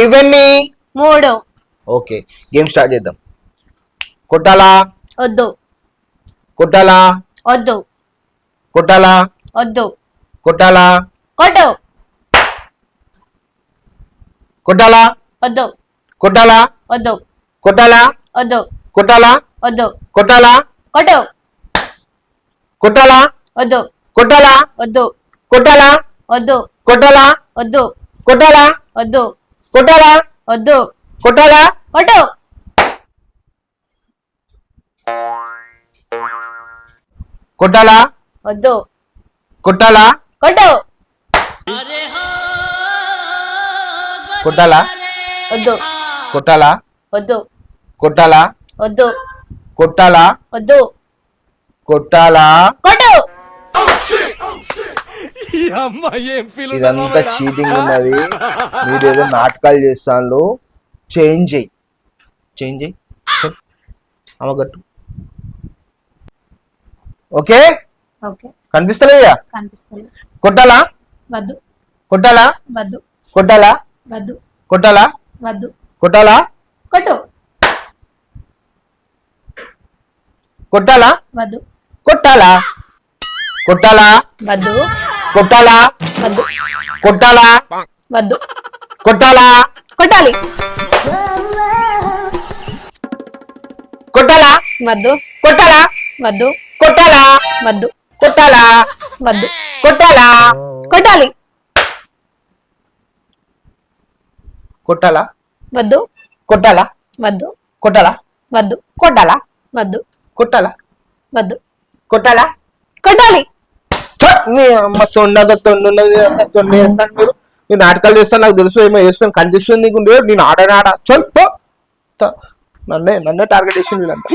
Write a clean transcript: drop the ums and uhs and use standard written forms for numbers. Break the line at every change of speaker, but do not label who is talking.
ఇవన్నీ
3.
Okay, game start చేద్దాం. కొట్టాలా
వద్దు.
కొట్టాలా
వద్దు.
కొట్టాలా
వద్దు.
కొట్టాలా
కొట్టు.
కొట్టాలా
వద్దు.
కొట్టాలా
వద్దు.
కొట్టాలా
వద్దు.
కొట్టాలా
వద్దు.
కొట్టాలా
కొట్టు.
కొట్టాలా
వద్దు.
కొట్టాలా
వద్దు.
కొట్టాలా
వద్దు.
కొట్టాలా
వద్దు.
కొట్టాలా
వద్దు.
కొట్టాలా
వద్దు.
కొట్టాలా
కొట్టు.
కొట్టాలా
వద్దు.
కొట్టాలా
కొట్టు.
కొట్టాలా
వద్దు.
కొట్టాలా
వద్దు.
కొట్టాలా
వద్దు.
కొట్టాలా
వద్దు.
కొట్టాలా
కొట్టు.
ఇదంతా చీటింగ్ ఉన్నది. మీరేదో నాటకాలు చేస్తాను. చేంజ్ చేంజ్ అమ్మగట్టు. Okay,
okay.
కనిపిస్తలేదా?
కనిపిస్తలేదు.
కొట్టాలా
వద్దు.
కొట్టాలా
వద్దు.
కొట్టాలా
వద్దు.
కొట్టాలా
వద్దు.
కొట్టాలా
కొట్టు.
కొట్టాలా
వద్దు.
కొట్టాలా కొట్టాలా
వద్దు.
కొట్టాలా
వద్దు.
కొట్టాలా
వద్దు.
కొట్టాలా
కొట్టాలి.
కొట్టాలా
వద్దు.
కొట్టాలా
వద్దు.
కొట్టాలా
వద్దు.
కొట్టాలా
వద్దు.
కొట్టాలా
కొట్టాలి.
కొట్టాలా
వద్దు.
కొట్టాలా
వద్దు.
కొట్టాలా
వద్దు.
కొట్టాలా
వద్దు.
కొట్టాలా
వద్దు.
కొట్టాలా
కొట్టాలి.
మీ అమ్మ తొండది చేస్తాను. మీరు నాటకాలు చేస్తాను, నాకు తెలుసు. ఏమో చేస్తాను, కనిపిస్తుంది నీకు. నేను ఆడనాడ చల్ పో. నన్నే టార్గెట్ చేసింది వీళ్ళంతా.